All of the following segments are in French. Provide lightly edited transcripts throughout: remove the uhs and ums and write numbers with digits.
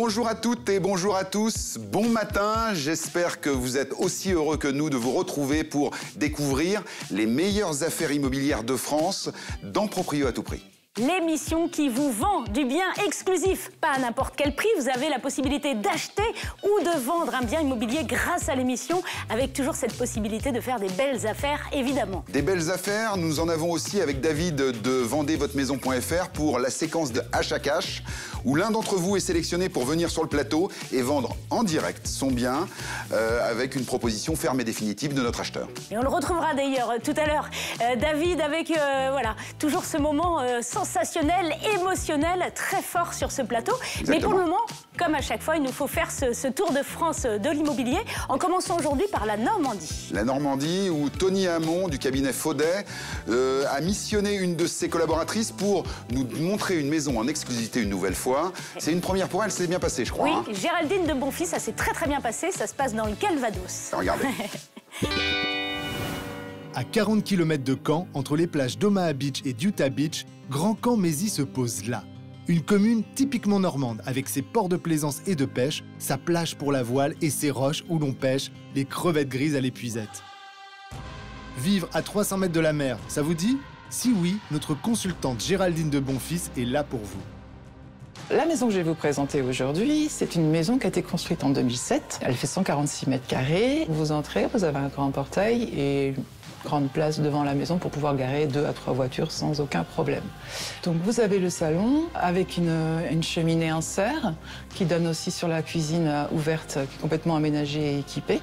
Bonjour à toutes et bonjour à tous, bon matin, j'espère que vous êtes aussi heureux que nous de vous retrouver pour découvrir les meilleures affaires immobilières de France dans Proprio à tout prix. L'émission qui vous vend du bien exclusif, pas à n'importe quel prix. Vous avez la possibilité d'acheter ou de vendre un bien immobilier grâce à l'émission, avec toujours cette possibilité de faire des belles affaires, évidemment. Des belles affaires, nous en avons aussi avec David de vendezvotemaison.fr pour la séquence de H à Cash, où l'un d'entre vous est sélectionné pour venir sur le plateau et vendre en direct son bien avec une proposition ferme et définitive de notre acheteur. Et on le retrouvera d'ailleurs tout à l'heure, David, avec voilà, toujours ce moment sensationnel, émotionnel, très fort sur ce plateau. Exactement. Mais pour le moment, comme à chaque fois, il nous faut faire ce tour de France de l'immobilier, en commençant aujourd'hui par la Normandie. La Normandie, où Tony Hamon, du cabinet Faudet, a missionné une de ses collaboratrices pour nous montrer une maison en exclusivité une nouvelle fois. C'est une première pour elle, c'est bien passé, je crois. Oui, hein. Géraldine de Bonfils, ça s'est très bien passé, ça se passe dans le Calvados. Regardez. À 40 km de Caen, entre les plages d'Omaha Beach et d'Utah Beach, Grand Caen-Mézy se pose là. Une commune typiquement normande, avec ses ports de plaisance et de pêche, sa plage pour la voile et ses roches où l'on pêche les crevettes grises à l'épuisette. Vivre à 300 mètres de la mer, ça vous dit? Si oui, notre consultante Géraldine de Bonfils est là pour vous. La maison que je vais vous présenter aujourd'hui, c'est une maison qui a été construite en 2007. Elle fait 146 mètres carrés. Vous entrez, vous avez un grand portail et une grande place devant la maison pour pouvoir garer 2 à 3 voitures sans aucun problème. Donc vous avez le salon avec une cheminée en serre qui donne aussi sur la cuisine ouverte qui est complètement aménagée et équipée.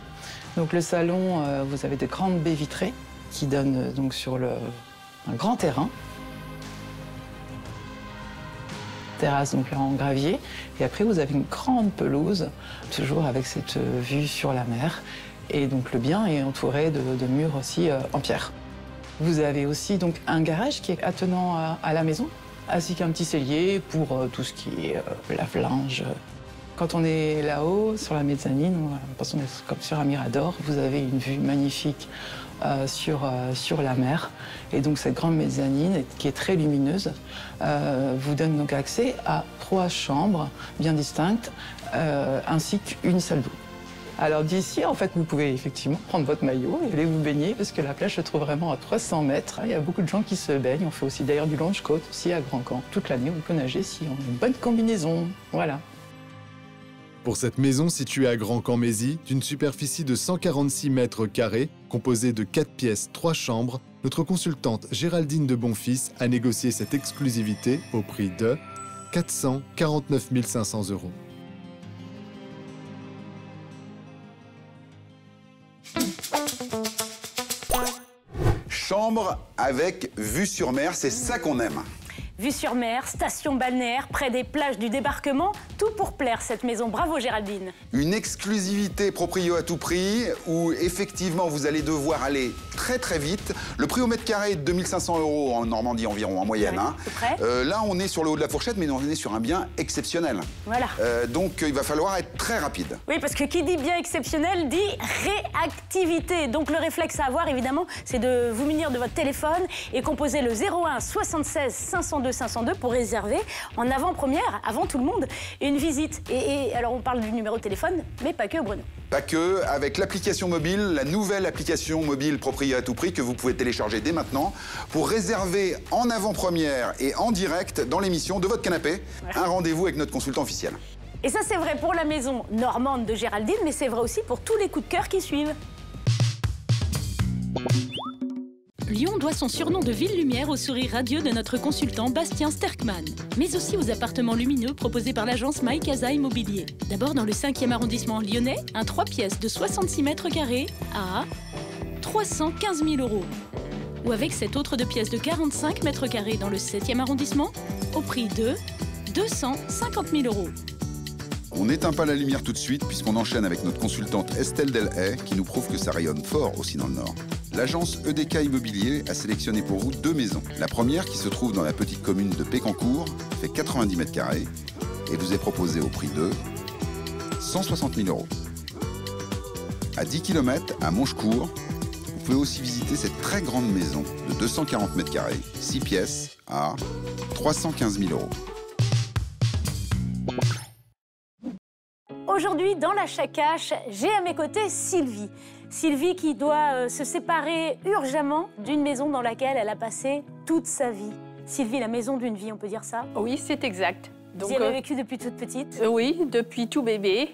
Donc le salon, vous avez de grandes baies vitrées qui donnent donc sur un grand terrain. Terrasse donc là en gravier, et après vous avez une grande pelouse, toujours avec cette vue sur la mer, et donc le bien est entouré de murs aussi en pierre. Vous avez aussi donc un garage qui est attenant à la maison, ainsi qu'un petit cellier pour tout ce qui est lave-linge. Quand on est là-haut, sur la mezzanine, on pense qu'on est comme sur un mirador, vous avez une vue magnifique sur la mer. Et donc cette grande mezzanine, qui est très lumineuse, vous donne donc accès à 3 chambres bien distinctes, ainsi qu'une salle d'eau. Alors d'ici, en fait, vous pouvez effectivement prendre votre maillot et aller vous baigner, parce que la plage se trouve vraiment à 300 mètres. Il y a beaucoup de gens qui se baignent. On fait aussi d'ailleurs du longe-côte, aussi à Grand Caen. Toute l'année, on peut nager si on a une bonne combinaison. Voilà. Pour cette maison située à Grand Caen-Mézy, d'une superficie de 146 mètres carrés, composée de 4 pièces, 3 chambres, notre consultante Géraldine de Bonfils a négocié cette exclusivité au prix de 449 500 €. Chambre avec vue sur mer, c'est ça qu'on aime. Vue sur mer, station balnéaire, près des plages du débarquement, tout pour plaire cette maison. Bravo Géraldine. Une exclusivité Proprio à tout prix, où effectivement vous allez devoir aller très vite. Le prix au mètre carré est de 2500 € en Normandie environ, en moyenne. Oui, hein. à peu près. Là on est sur le haut de la fourchette, mais on est sur un bien exceptionnel. Voilà. Donc il va falloir être très rapide. Oui, parce que qui dit bien exceptionnel dit réactivité. Donc le réflexe à avoir, évidemment, c'est de vous munir de votre téléphone et composer le 01 76 502 502 pour réserver en avant-première, avant tout le monde, une visite. Et alors on parle du numéro de téléphone, mais pas que, Bruno. Pas que, avec l'application mobile, la nouvelle application mobile Proprio à tout prix que vous pouvez télécharger dès maintenant pour réserver en avant-première et en direct dans l'émission de votre canapé un rendez-vous avec notre consultant officiel. Et ça, c'est vrai pour la maison normande de Géraldine, mais c'est vrai aussi pour tous les coups de cœur qui suivent. Lyon doit son surnom de ville lumière au sourire radieux de notre consultant Bastien Sterckmann, mais aussi aux appartements lumineux proposés par l'agence My Casa Immobilier. D'abord dans le 5e arrondissement lyonnais, un 3 pièces de 66 mètres carrés à 315 000 €. Ou avec cette autre 2 pièces de 45 mètres carrés dans le 7e arrondissement, au prix de 250 000 €. On n'éteint pas la lumière tout de suite puisqu'on enchaîne avec notre consultante Estelle Delhaye qui nous prouve que ça rayonne fort aussi dans le Nord. L'agence EDK Immobilier a sélectionné pour vous 2 maisons. La première, qui se trouve dans la petite commune de Pécancourt, fait 90 mètres carrés et vous est proposée au prix de 160 000 €. À 10 km, à Monchecourt, vous pouvez aussi visiter cette très grande maison de 240 mètres carrés, 6 pièces à 315 000 €. Aujourd'hui, dans l'achat cash, j'ai à mes côtés Sylvie. Sylvie qui doit se séparer urgemment d'une maison dans laquelle elle a passé toute sa vie. Sylvie, la maison d'une vie, on peut dire ça? Oui, c'est exact. Donc, vous y avez vécu depuis toute petite? Oui, depuis tout bébé.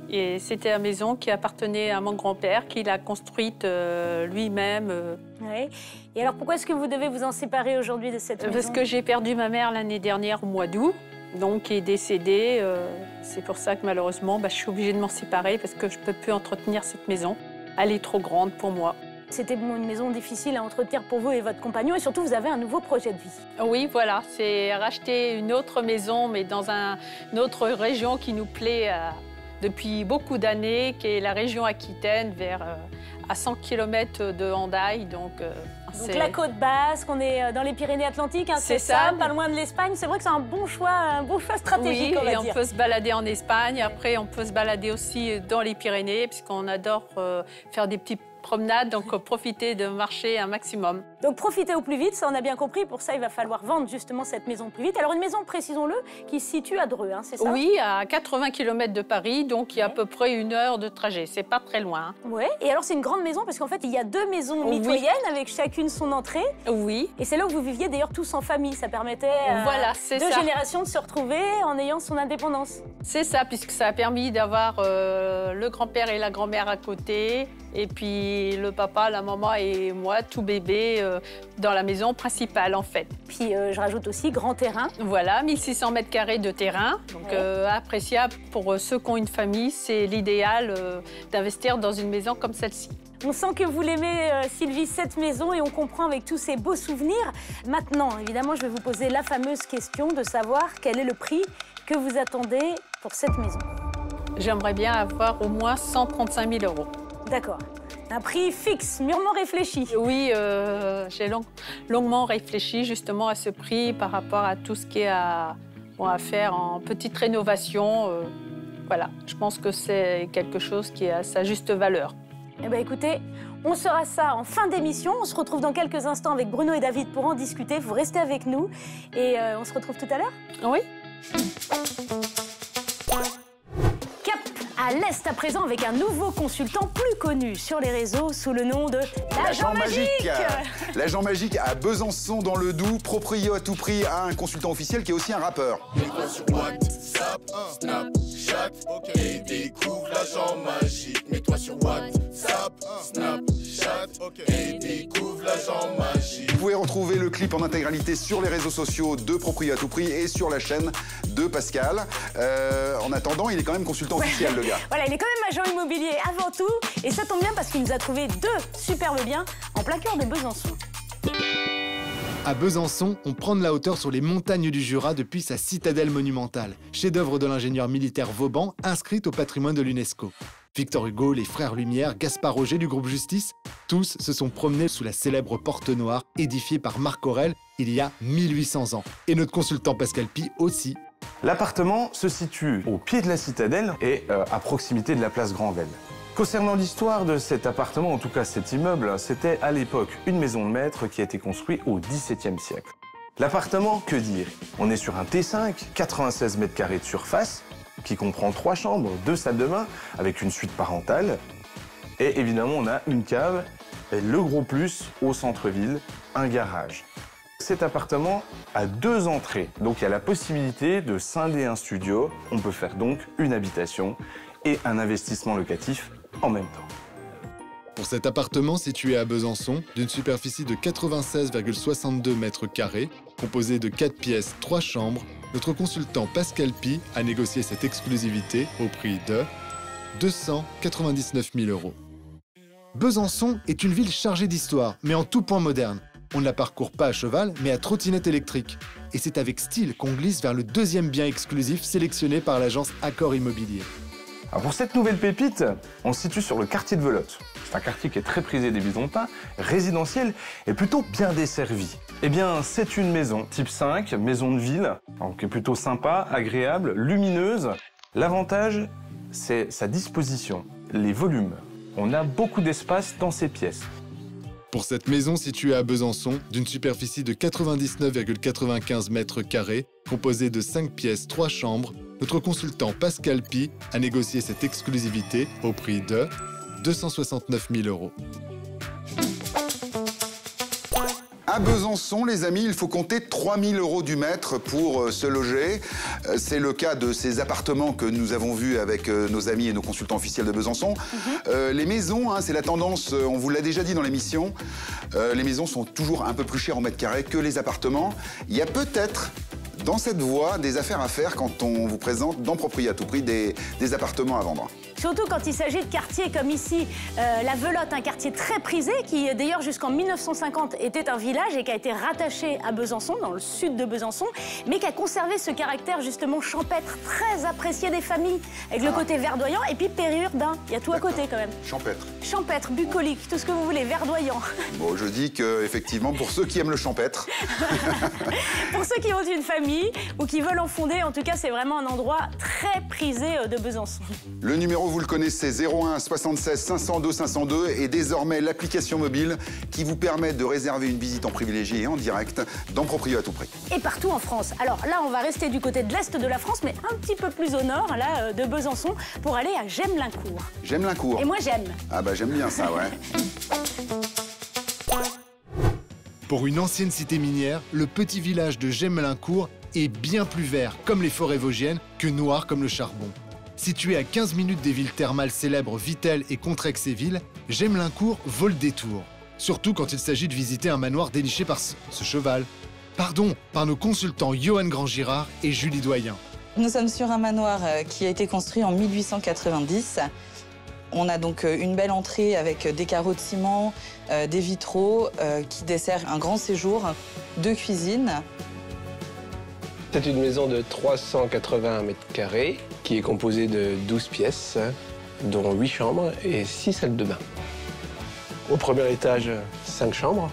Et c'était la maison qui appartenait à mon grand-père, qui l'a construite lui-même. Oui. Et alors, pourquoi est-ce que vous devez vous en séparer aujourd'hui de cette maison? Parce que j'ai perdu ma mère l'année dernière au mois d'août, donc qui est décédée. C'est pour ça que malheureusement, je suis obligée de m'en séparer parce que je ne peux plus entretenir cette maison. Elle est trop grande pour moi. C'était une maison difficile à entretenir pour vous et votre compagnon, et surtout, vous avez un nouveau projet de vie. Oui, voilà, c'est racheter une autre maison, mais dans une autre région qui nous plaît depuis beaucoup d'années, qui est la région Aquitaine, à 100 km de Hendaye. Donc la côte basque, on est dans les Pyrénées-Atlantiques, hein, c'est ça, pas loin de l'Espagne. C'est vrai que c'est un bon choix stratégique, oui, on va dire. Oui, on peut se balader en Espagne. Après, on peut se balader aussi dans les Pyrénées, puisqu'on adore faire des petits promenade, donc profiter de marcher un maximum. Donc profitez au plus vite, ça on a bien compris. Pour ça, il va falloir vendre justement cette maison plus vite. Alors une maison, précisons-le, qui se situe à Dreux, hein, c'est ça? Oui, à 80 km de Paris, donc il y a à peu près 1 heure de trajet. C'est pas très loin. Hein. Oui, et alors c'est une grande maison parce qu'en fait, il y a 2 maisons mitoyennes avec chacune son entrée. Oui. Et c'est là où vous viviez d'ailleurs tous en famille. Ça permettait voilà, 2 générations de se retrouver en ayant son indépendance. C'est ça, puisque ça a permis d'avoir le grand-père et la grand-mère à côté. Et puis le papa, la maman et moi, tout bébé, dans la maison principale en fait. Puis je rajoute aussi grand terrain. Voilà, 1600 mètres carrés de terrain. Donc appréciable pour ceux qui ont une famille. C'est l'idéal d'investir dans une maison comme celle-ci. On sent que vous l'aimez, Sylvie, cette maison, et on comprend avec tous ces beaux souvenirs. Maintenant, évidemment, je vais vous poser la fameuse question de savoir quel est le prix que vous attendez pour cette maison. J'aimerais bien avoir au moins 135 000 €. D'accord. Un prix fixe, mûrement réfléchi. Oui, j'ai longuement réfléchi justement à ce prix par rapport à tout ce qui est à faire en petite rénovation. Voilà, je pense que c'est quelque chose qui est à sa juste valeur. Eh bien, écoutez, on saura ça en fin d'émission. On se retrouve dans quelques instants avec Bruno et David pour en discuter. Vous restez avec nous et on se retrouve tout à l'heure. Oui. À l'Est à présent avec un nouveau consultant plus connu sur les réseaux sous le nom de l'Agent Magique. L'Agent Magique à Besançon dans le Doubs, proprio à tout prix à un consultant officiel qui est aussi un rappeur. Mets-toi sur WhatsApp, Snapchat et découvre l'Agent Magique. Mets-toi sur WhatsApp, Snapchat et découvre l'Agent Magique. Vous pouvez retrouver le clip en intégralité sur les réseaux sociaux de Proprio à tout prix et sur la chaîne de Pascal. En attendant, il est quand même consultant officiel, le gars. Voilà, il est quand même agent immobilier avant tout. Et ça tombe bien parce qu'il nous a trouvé 2 superbes biens en plein cœur de Besançon. À Besançon, on prend de la hauteur sur les montagnes du Jura depuis sa citadelle monumentale, chef-d'œuvre de l'ingénieur militaire Vauban, inscrite au patrimoine de l'UNESCO. Victor Hugo, les frères Lumière, Gaspard Roger du groupe Justice, tous se sont promenés sous la célèbre porte noire édifiée par Marc Aurèle il y a 1800 ans. Et notre consultant Pascal Pi aussi. L'appartement se situe au pied de la citadelle et à proximité de la place Granvelle. Concernant l'histoire de cet appartement, en tout cas cet immeuble, c'était à l'époque une maison de maître qui a été construite au XVIIe siècle. L'appartement, que dire? On est sur un T5, 96 mètres carrés de surface, qui comprend 3 chambres, 2 salles de bain, avec une suite parentale. Et évidemment, on a une cave, et le gros plus, au centre-ville, un garage. Cet appartement a 2 entrées, donc il y a la possibilité de scinder un studio. On peut faire donc une habitation et un investissement locatif en même temps. Pour cet appartement situé à Besançon, d'une superficie de 96,62 mètres carrés, composé de 4 pièces, 3 chambres, notre consultant Pascal Pi a négocié cette exclusivité au prix de 299 000 €. Besançon est une ville chargée d'histoire, mais en tout point moderne. On ne la parcourt pas à cheval, mais à trottinette électrique. Et c'est avec style qu'on glisse vers le 2e bien exclusif sélectionné par l'agence Accor Immobilier. Alors pour cette nouvelle pépite, on se situe sur le quartier de Velotte. C'est un quartier qui est très prisé des Byzantins, résidentiel et plutôt bien desservi. Eh bien, c'est une maison type 5, maison de ville, donc qui est plutôt sympa, agréable, lumineuse. L'avantage, c'est sa disposition, les volumes. On a beaucoup d'espace dans ces pièces. Pour cette maison située à Besançon, d'une superficie de 99,95 mètres carrés, composée de 5 pièces, 3 chambres, notre consultant Pascal Pi a négocié cette exclusivité au prix de 269 000 €. À Besançon, les amis, il faut compter 3 000 € du mètre pour se loger. C'est le cas de ces appartements que nous avons vus avec nos amis et nos consultants officiels de Besançon. Les maisons, hein, c'est la tendance, on vous l'a déjà dit dans l'émission, les maisons sont toujours un peu plus chères au mètre carré que les appartements. Il y a peut-être dans cette voie des affaires à faire quand on vous présente dans Proprio à tout prix des appartements à vendre. Surtout quand il s'agit de quartiers comme ici, La Velotte, un quartier très prisé qui d'ailleurs jusqu'en 1950 était un village et qui a été rattaché à Besançon, dans le sud de Besançon, mais qui a conservé ce caractère justement champêtre, très apprécié des familles, avec le côté verdoyant et puis périurbain. Il y a tout à côté quand même. Champêtre. Champêtre, bucolique, tout ce que vous voulez, verdoyant. Bon, je dis que effectivement, pour ceux qui aiment le champêtre. Pour ceux qui ont une famille ou qui veulent en fonder, en tout cas, c'est vraiment un endroit très prisé de Besançon. Le numéro, vous le connaissez, 01 76 502 502 et désormais l'application mobile qui vous permet de réserver une visite en privilégié et en direct dans Proprio à tout prix. Et partout en France. Alors là, on va rester du côté de l'est de la France, mais un petit peu plus au nord, là, de Besançon, pour aller à Gemlincourt. Gemlincourt. Et moi, j'aime. Ah bah j'aime bien ça, ouais. Pour une ancienne cité minière, le petit village de Gemlincourt est bien plus vert, comme les forêts vosgiennes, que noir comme le charbon. Situé à 15 minutes des villes thermales célèbres Vittel et Contrexéville, Gemlincourt vaut le détour. Surtout quand il s'agit de visiter un manoir déniché par ce cheval. Pardon, par nos consultants Johan Grand-Girard et Julie Doyen. Nous sommes sur un manoir qui a été construit en 1890. On a donc une belle entrée avec des carreaux de ciment, des vitraux qui desservent un grand séjour, 2 cuisines. C'est une maison de 381 mètres carrés qui est composée de 12 pièces, dont 8 chambres et 6 salles de bain. Au premier étage, 5 chambres.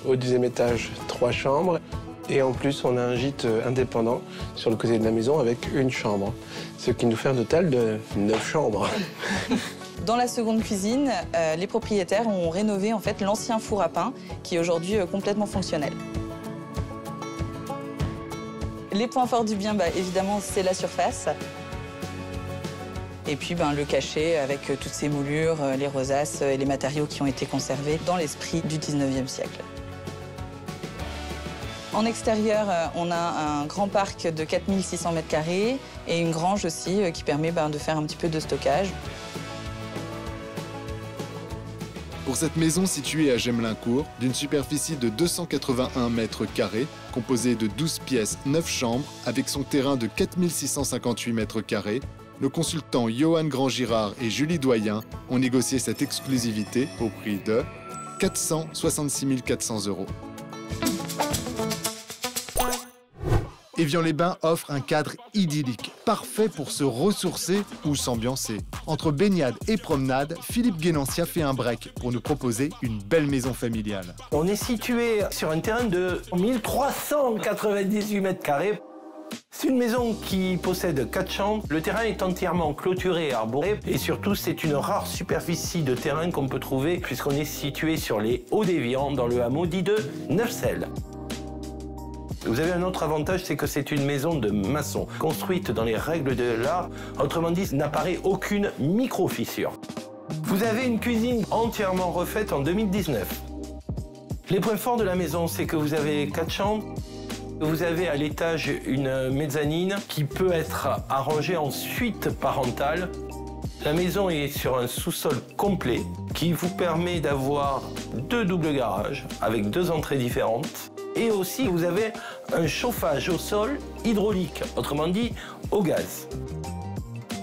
Au deuxième étage, 3 chambres. Et en plus, on a un gîte indépendant sur le côté de la maison avec une chambre, ce qui nous fait un total de 9 chambres. Dans la seconde cuisine, les propriétaires ont rénové en fait l'ancien four à pain qui est aujourd'hui complètement fonctionnel. Les points forts du bien, évidemment, c'est la surface. Et puis le cachet avec toutes ces moulures, les rosaces et les matériaux qui ont été conservés dans l'esprit du 19e siècle. En extérieur, on a un grand parc de 4600 mètres carrés et une grange aussi qui permet de faire un petit peu de stockage. Pour cette maison située à Gemlincourt, d'une superficie de 281 mètres carrés, composée de 12 pièces, 9 chambres, avec son terrain de 4658 mètres carrés, nos consultants Johan Grand-Girard et Julie Doyen ont négocié cette exclusivité au prix de 466 400 €. Évian-les-Bains offre un cadre idyllique, parfait pour se ressourcer ou s'ambiancer. Entre baignade et promenade, Philippe Guénancia fait un break pour nous proposer une belle maison familiale. On est situé sur un terrain de 1398 mètres carrés. C'est une maison qui possède 4 chambres. Le terrain est entièrement clôturé et arboré. Et surtout, c'est une rare superficie de terrain qu'on peut trouver puisqu'on est situé sur les Hauts d'Évian, dans le hameau dit de Neufcelles. Vous avez un autre avantage, c'est que c'est une maison de maçon, construite dans les règles de l'art. Autrement dit, n'apparaît aucune micro-fissure. Vous avez une cuisine entièrement refaite en 2019. Les points forts de la maison, c'est que vous avez 4 chambres. Vous avez à l'étage une mezzanine qui peut être arrangée en suite parentale. La maison est sur un sous-sol complet qui vous permet d'avoir 2 doubles garages avec 2 entrées différentes. Et aussi, vous avez un chauffage au sol hydraulique, autrement dit, au gaz.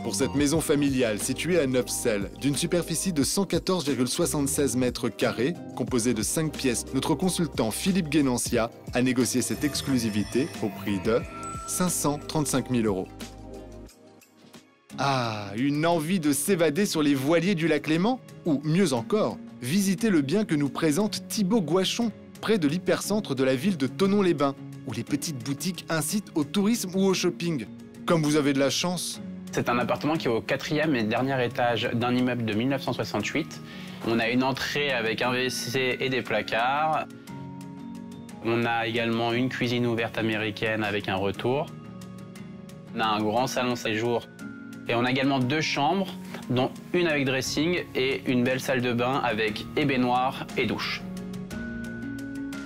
Pour cette maison familiale située à Neufcelles, d'une superficie de 114,76 mètres carrés, composée de 5 pièces, notre consultant Philippe Guénancia a négocié cette exclusivité au prix de 535 000 €. Ah, une envie de s'évader sur les voiliers du lac Léman? Ou mieux encore, visiter le bien que nous présente Thibaut Gouachon, près de l'hypercentre de la ville de Thonon-les-Bains, où les petites boutiques incitent au tourisme ou au shopping. Comme vous avez de la chance. C'est un appartement qui est au 4e et dernier étage d'un immeuble de 1968. On a une entrée avec un WC et des placards. On a également une cuisine ouverte américaine avec un retour. On a un grand salon séjour. Et on a également 2 chambres, dont une avec dressing et une belle salle de bain avec baignoire et douche.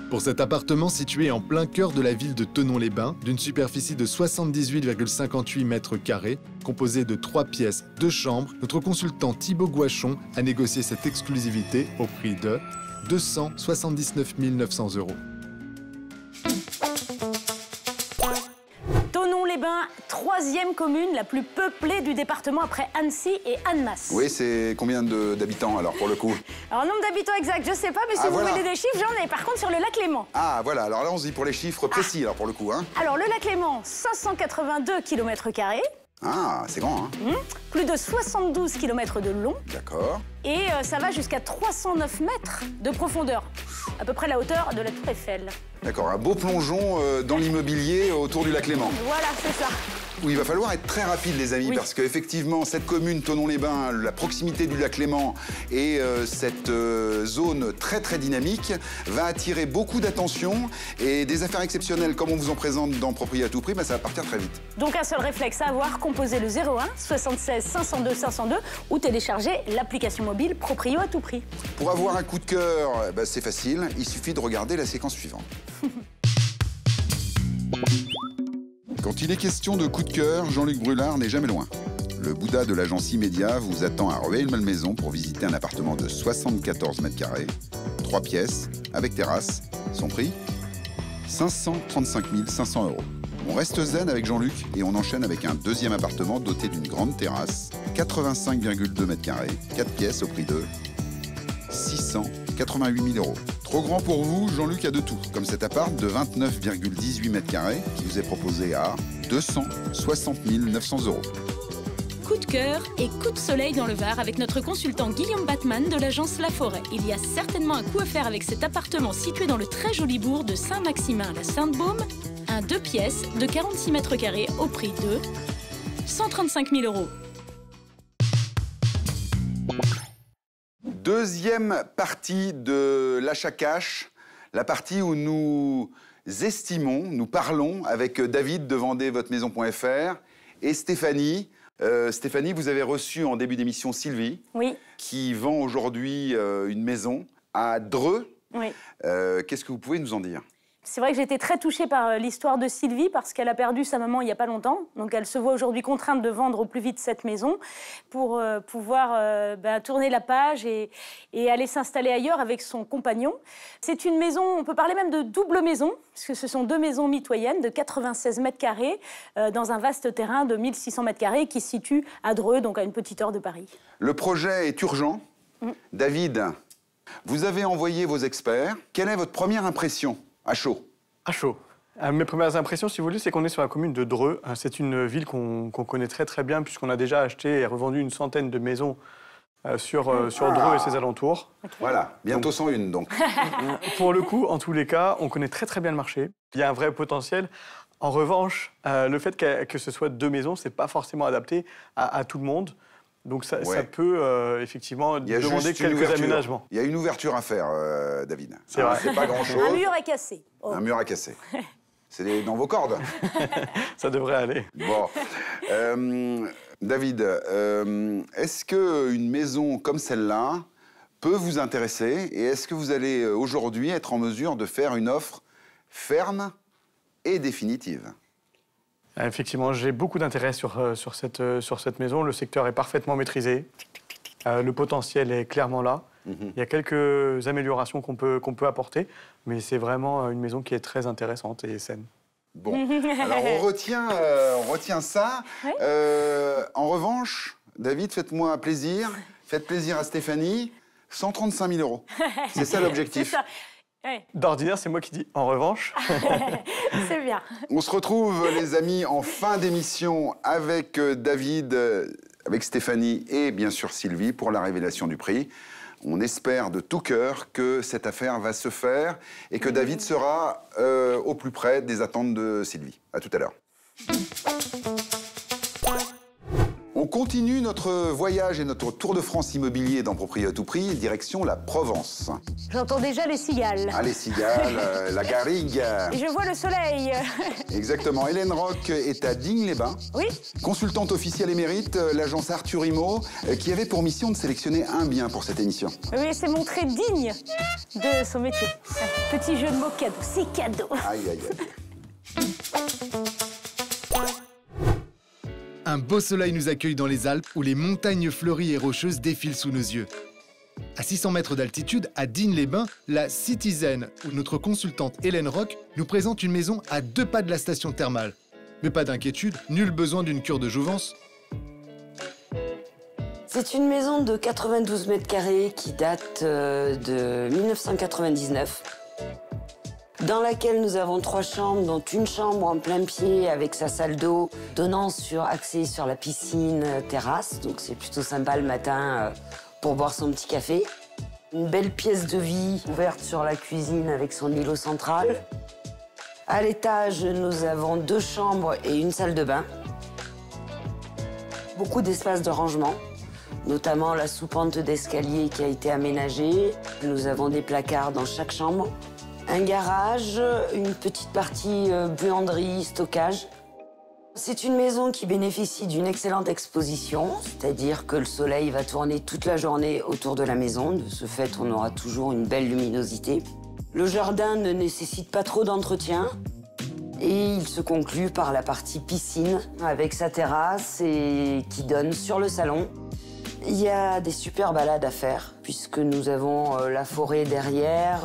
Pour cet appartement situé en plein cœur de la ville de Thonon-les-Bains, d'une superficie de 78,58 mètres carrés, composé de 3 pièces, 2 chambres, notre consultant Thibaut Gouachon a négocié cette exclusivité au prix de 279 900 €. Thonon-les-Bains, 3e commune la plus peuplée du département après Annecy et Annemasse. Oui, c'est combien d'habitants alors pour le coup? Alors, nombre d'habitants exact, je sais pas, mais si vous voulez des chiffres, j'en ai. Par contre, sur le lac Léman. Ah, voilà, alors là, on se dit pour les chiffres précis, alors pour le coup. Hein. Alors, le lac Léman, 582 km². Ah, c'est grand, hein. Plus de 72 km de long. D'accord. Et ça va jusqu'à 309 mètres de profondeur. À peu près la hauteur de la Tour Eiffel. D'accord, un beau plongeon dans l'immobilier autour du lac Léman. Voilà, c'est ça. Oui, il va falloir être très rapide, les amis, parce qu'effectivement, cette commune, Thonon-les-Bains, la proximité du lac Léman et cette zone très, très dynamique va attirer beaucoup d'attention et des affaires exceptionnelles, comme on vous en présente dans Propriété à tout prix, ça va partir très vite. Donc, un seul réflexe à avoir, composer le 01 76 502 502 ou télécharger l'application mobile Proprio à tout prix. Pour avoir un coup de cœur, c'est facile, il suffit de regarder la séquence suivante. Quand il est question de coup de cœur, Jean-Luc Brulard n'est jamais loin. Le Bouddha de l'agence Immédia vous attend à Rueil-Malmaison pour visiter un appartement de 74 mètres carrés, 3 pièces, avec terrasse. Son prix 535 500 €. On reste zen avec Jean-Luc et on enchaîne avec un 2e appartement doté d'une grande terrasse, 85,2 mètres carrés, 4 pièces au prix de 688 000 €. Trop grand pour vous, Jean-Luc a de tout, comme cet appart de 29,18 mètres carrés qui vous est proposé à 260 900 €. Coup de cœur et coup de soleil dans le Var avec notre consultant Guillaume Batman de l'agence La Forêt. Il y a certainement un coup à faire avec cet appartement situé dans le très joli bourg de Saint-Maximin-la-Sainte-Baume. Un 2 pièces de 46 mètres carrés au prix de 135 000 €. Deuxième partie de l'achat cash, la partie où nous estimons, nous parlons avec David de vendezvotemaison.fr et Stéphanie. Stéphanie, vous avez reçu en début d'émission Sylvie, qui vend aujourd'hui une maison à Dreux. Oui. Qu'est-ce que vous pouvez nous en dire ? C'est vrai que j'ai été très touchée par l'histoire de Sylvie parce qu'elle a perdu sa maman il n'y a pas longtemps. Donc elle se voit aujourd'hui contrainte de vendre au plus vite cette maison pour pouvoir tourner la page et aller s'installer ailleurs avec son compagnon. C'est une maison, on peut parler même de double maison, puisque ce sont 2 maisons mitoyennes de 96 mètres carrés dans un vaste terrain de 1600 mètres carrés qui se situe à Dreux, donc à une petite heure de Paris. Le projet est urgent. David, vous avez envoyé vos experts. Quelle est votre première impression ? À chaud. À chaud. Mes premières impressions, si vous voulez, c'est qu'on est sur la commune de Dreux. C'est une ville qu'on connaît très très bien puisqu'on a déjà acheté et revendu une centaine de maisons sur Dreux et ses alentours. Okay. Voilà, bientôt 101 donc. Pour le coup, en tous les cas, on connaît très très bien le marché. Il y a un vrai potentiel. En revanche, le fait que ce soit 2 maisons, c'est pas forcément adapté à tout le monde. Donc ça peut effectivement demander quelques aménagements. Il y a une ouverture à faire, David. C'est vrai. C'est pas grand-chose. Un mur à casser. Un mur à casser. C'est dans vos cordes. Ça devrait aller. Bon. David, est-ce qu'une maison comme celle-là peut vous intéresser? Et est-ce que vous allez aujourd'hui être en mesure de faire une offre ferme et définitive? Effectivement, j'ai beaucoup d'intérêt sur cette maison. Le secteur est parfaitement maîtrisé. Le potentiel est clairement là. Il y a quelques améliorations qu'on peut apporter, mais c'est vraiment une maison qui est très intéressante et saine. Bon, alors on retient ça. En revanche, David, faites-moi plaisir. Faites plaisir à Stéphanie. 135 000 €. C'est ça l'objectif. C'est ça. Ouais. D'ordinaire, c'est moi qui dis en revanche. C'est bien. On se retrouve, les amis, en fin d'émission avec David, avec Stéphanie et bien sûr Sylvie pour la révélation du prix. On espère de tout cœur que cette affaire va se faire et que David sera au plus près des attentes de Sylvie. À tout à l'heure. On continue notre voyage et notre tour de France immobilier dans Propriété à tout prix, direction la Provence. J'entends déjà les cigales. Ah, les cigales, la garrigue. Et je vois le soleil. Exactement. Hélène Roch est à Digne-les-Bains. Oui. Consultante officielle émérite, l'agence Arthur Immo, qui avait pour mission de sélectionner un bien pour cette émission. Oui, c'est montrer digne de son métier. Un petit jeu de mots cadeau, c'est cadeau. Aïe, aïe, aïe. Un beau soleil nous accueille dans les Alpes où les montagnes fleuries et rocheuses défilent sous nos yeux. À 600 mètres d'altitude, à Digne-les-Bains, la Citizen, où notre consultante Hélène Roch nous présente une maison à 2 pas de la station thermale. Mais pas d'inquiétude, nul besoin d'une cure de jouvence. C'est une maison de 92 mètres carrés qui date de 1999. Dans laquelle nous avons 3 chambres, dont une chambre en plein pied avec sa salle d'eau donnant accès sur la piscine terrasse. Donc c'est plutôt sympa le matin pour boire son petit café. Une belle pièce de vie ouverte sur la cuisine avec son îlot central. À l'étage, nous avons 2 chambres et une salle de bain. Beaucoup d'espace de rangement, notamment la soupente d'escalier qui a été aménagée. Nous avons des placards dans chaque chambre. Un garage, une petite partie buanderie, stockage. C'est une maison qui bénéficie d'une excellente exposition, c'est-à-dire que le soleil va tourner toute la journée autour de la maison. De ce fait, on aura toujours une belle luminosité. Le jardin ne nécessite pas trop d'entretien et il se conclut par la partie piscine avec sa terrasse et qui donne sur le salon. Il y a des super balades à faire, puisque nous avons la forêt derrière,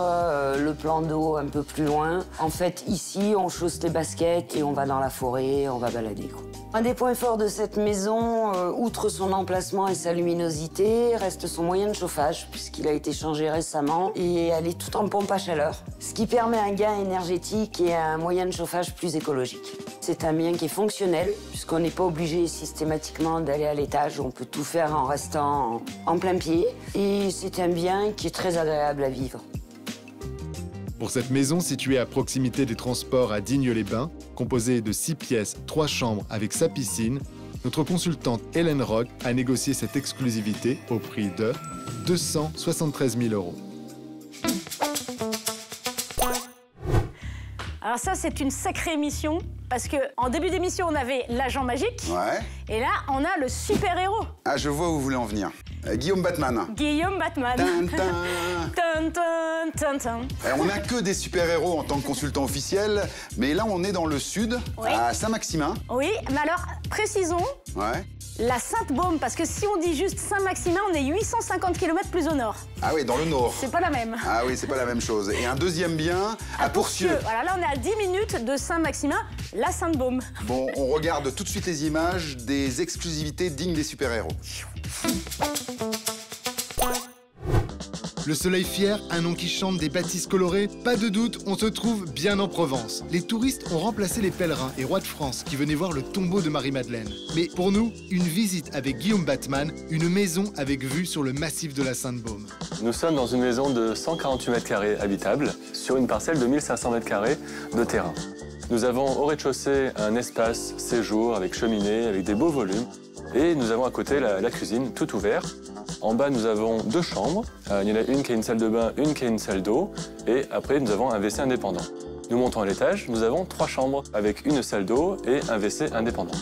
le plan d'eau un peu plus loin. En fait, ici, on chausse les baskets et on va dans la forêt, on va balader, quoi. Un des points forts de cette maison, outre son emplacement et sa luminosité, reste son moyen de chauffage, puisqu'il a été changé récemment et elle est tout en pompe à chaleur, ce qui permet un gain énergétique et un moyen de chauffage plus écologique. C'est un bien qui est fonctionnel, puisqu'on n'est pas obligé systématiquement d'aller à l'étage. On peut tout faire en restant en plein pied. Et c'est un bien qui est très agréable à vivre. Pour cette maison située à proximité des transports à Digne-les-Bains, composée de 6 pièces, 3 chambres avec sa piscine, notre consultante Hélène Roch a négocié cette exclusivité au prix de 273 000 €. Alors ça, c'est une sacrée émission, parce qu'en début d'émission, on avait l'agent magique. Ouais. Et là, on a le super-héros. Ah, je vois où vous voulez en venir. Guillaume Batman. Guillaume Batman. Tintin. Tintin, Tintin. On n'a que des super-héros en tant que consultant officiel, mais là, on est dans le sud, oui. À Saint-Maximin. Oui, mais alors, précisons. Ouais. La Sainte-Baume, parce que si on dit juste Saint-Maximin, on est 850 km plus au nord. Ah oui, dans le nord. C'est pas la même. Ah oui, c'est pas la même chose. Et un deuxième bien à Pourcieux. Voilà, là on est à 10 minutes de Saint-Maximin, la Sainte-Baume. Bon, on regarde tout de suite les images des exclusivités dignes des super-héros. Le soleil fier, un nom qui chante, des bâtisses colorées, pas de doute, on se trouve bien en Provence. Les touristes ont remplacé les pèlerins et rois de France qui venaient voir le tombeau de Marie-Madeleine. Mais pour nous, une visite avec Guillaume Batman, une maison avec vue sur le massif de la Sainte-Baume. Nous sommes dans une maison de 148 mètres carrés habitable sur une parcelle de 1500 mètres carrés de terrain. Nous avons au rez-de-chaussée un espace séjour avec cheminée, avec des beaux volumes. Et nous avons à côté la cuisine tout ouvert. En bas, nous avons 2 chambres. Il y en a une qui a une salle de bain, une qui a une salle d'eau. Et après, nous avons un WC indépendant. Nous montons à l'étage, nous avons 3 chambres avec une salle d'eau et un WC indépendant.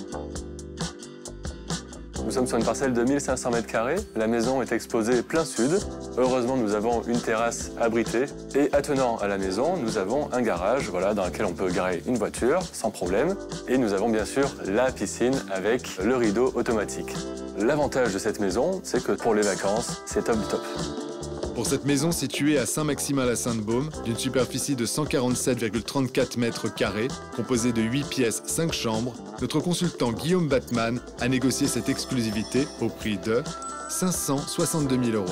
Nous sommes sur une parcelle de 1500 mètres carrés. La maison est exposée plein sud. Heureusement, nous avons une terrasse abritée. Et attenant à la maison, nous avons un garage dans lequel on peut garer une voiture sans problème. Et nous avons bien sûr la piscine avec le rideau automatique. L'avantage de cette maison, c'est que pour les vacances, c'est top du top. Pour cette maison située à Saint-Maximin-la-Sainte-Baume, d'une superficie de 147,34 mètres carrés, composée de 8 pièces, 5 chambres, notre consultant Guillaume Batman a négocié cette exclusivité au prix de 562 000 €.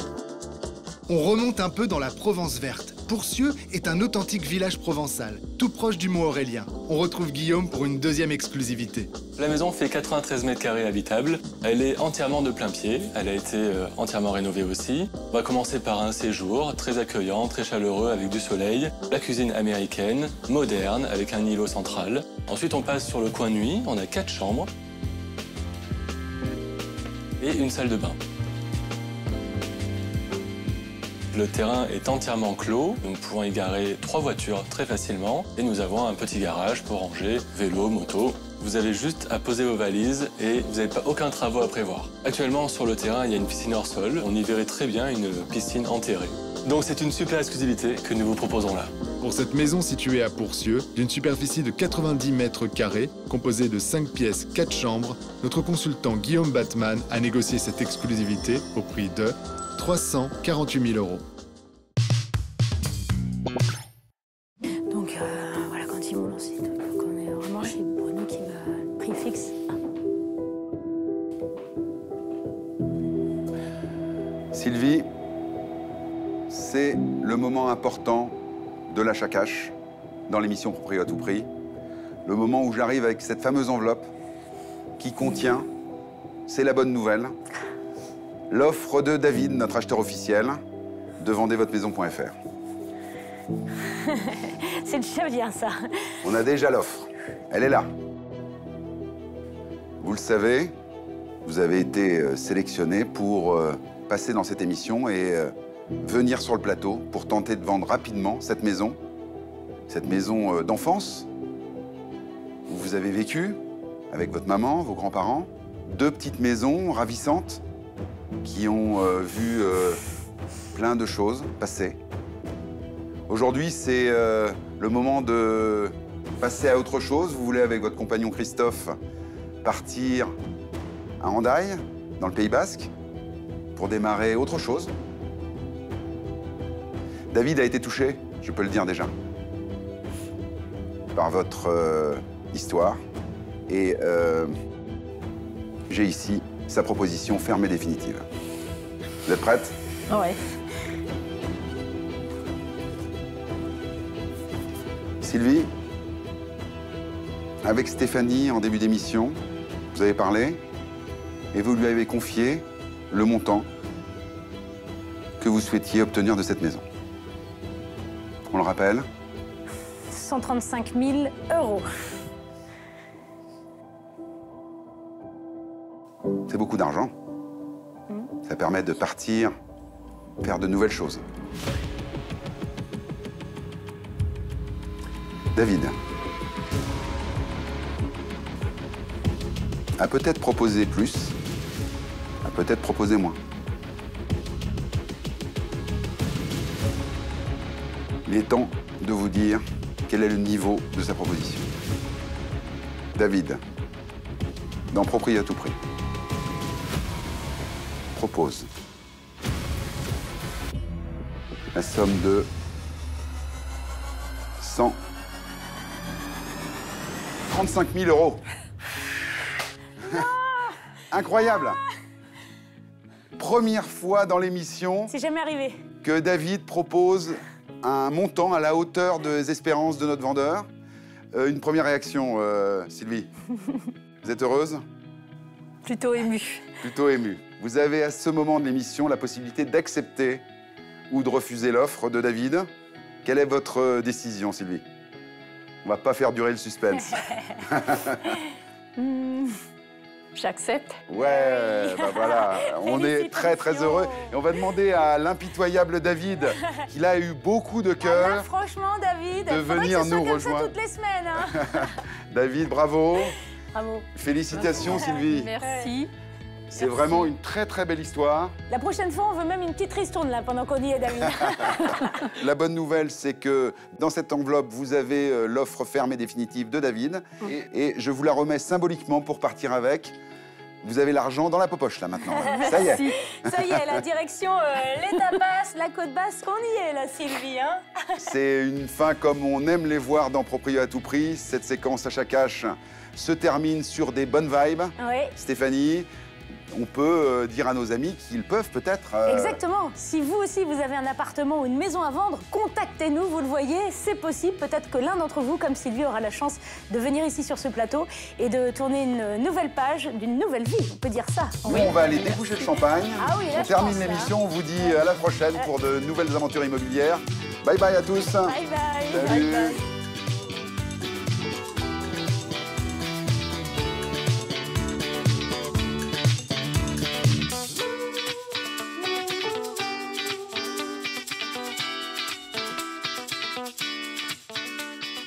On remonte un peu dans la Provence verte. Pourcieux est un authentique village provençal, tout proche du Mont Aurélien. On retrouve Guillaume pour une deuxième exclusivité. La maison fait 93 mètres carrés habitables. Elle est entièrement de plein pied. Elle a été entièrement rénovée aussi. On va commencer par un séjour très accueillant, très chaleureux avec du soleil. La cuisine américaine, moderne, avec un îlot central. Ensuite, on passe sur le coin nuit. On a 4 chambres. et une salle de bain. Le terrain est entièrement clos, nous pouvons y garer 3 voitures très facilement et nous avons un petit garage pour ranger vélo, moto. Vous avez juste à poser vos valises et vous n'avez pas aucun travaux à prévoir. Actuellement, sur le terrain, il y a une piscine hors sol. On y verrait très bien une piscine enterrée. Donc c'est une super exclusivité que nous vous proposons là. Pour cette maison située à Pourcieux, d'une superficie de 90 mètres carrés, composée de 5 pièces, 4 chambres, notre consultant Guillaume Batman a négocié cette exclusivité au prix de 348 000 €. Donc voilà, quand ils m'ont lancé, donc on est vraiment chez Bruno qui m'a le prix fixe. Sylvie, c'est le moment important de l'achat cash dans l'émission Proprio à tout prix. Le moment où j'arrive avec cette fameuse enveloppe qui contient, c'est la bonne nouvelle, l'offre de David, notre acheteur officiel, de vendezvotemaison.fr. C'est déjà bien ça. On a déjà l'offre. Elle est là. Vous le savez, vous avez été sélectionné pour passer dans cette émission et venir sur le plateau pour tenter de vendre rapidement cette maison d'enfance où vous avez vécu avec votre maman, vos grands-parents. 2 petites maisons ravissantes qui ont vu plein de choses passer. Aujourd'hui, c'est le moment de passer à autre chose. Vous voulez, avec votre compagnon Christophe, partir à Hendaye, dans le Pays Basque, pour démarrer autre chose. David a été touché, je peux le dire déjà, par votre histoire. Et j'ai ici sa proposition ferme et définitive. Vous êtes prête? Ouais. Sylvie, avec Stéphanie, en début d'émission, vous avez parlé et vous lui avez confié le montant que vous souhaitiez obtenir de cette maison. On le rappelle? 135 000 €. C'est beaucoup d'argent. Ça permet de partir, faire de nouvelles choses. David a peut-être proposé plus, a peut-être proposé moins. Il est temps de vous dire quel est le niveau de sa proposition. David, dans Proprio à tout prix, propose la somme de 135 000 €. Incroyable. Première fois dans l'émission. C'est jamais arrivé. Que David propose un montant à la hauteur des espérances de notre vendeur. Une première réaction, Sylvie. Vous êtes heureuse? Plutôt émue. Plutôt émue. Vous avez à ce moment de l'émission la possibilité d'accepter ou de refuser l'offre de David. Quelle est votre décision, Sylvie? On va pas faire durer le suspense. J'accepte. Ouais, bah voilà, on est très très heureux. Et on va demander à l'impitoyable David, qu'il a eu beaucoup de cœur. Ah là, franchement, David, de venir nous rejoindre. Comme ça toutes les semaines. Hein. David, bravo. Bravo. Félicitations, Sylvie. Merci. C'est vraiment une très très belle histoire. La prochaine fois, on veut même une petite ristourne là pendant qu'on y est, David. La bonne nouvelle, c'est que dans cette enveloppe, vous avez l'offre ferme et définitive de David. Et je vous la remets symboliquement pour partir avec. Vous avez l'argent dans la popoche là maintenant. Ça y est. Ça y est, la direction, les tapas, la côte basque, on y est là, Sylvie. Hein. C'est une fin comme on aime les voir dans Proprio à tout prix. Cette séquence achat cash se termine sur des bonnes vibes. Oui. Stéphanie, on peut dire à nos amis qu'ils peuvent peut-être... Exactement. Si vous aussi, vous avez un appartement ou une maison à vendre, contactez-nous, vous le voyez, c'est possible. Peut-être que l'un d'entre vous, comme Sylvie, aura la chance de venir ici sur ce plateau et de tourner une nouvelle page d'une nouvelle vie, on peut dire ça. Nous, on va aller déboucher le champagne. Ah oui, là, on termine l'émission, on vous dit à la prochaine pour de nouvelles aventures immobilières. Bye bye à tous. Bye bye. Salut. Bye bye.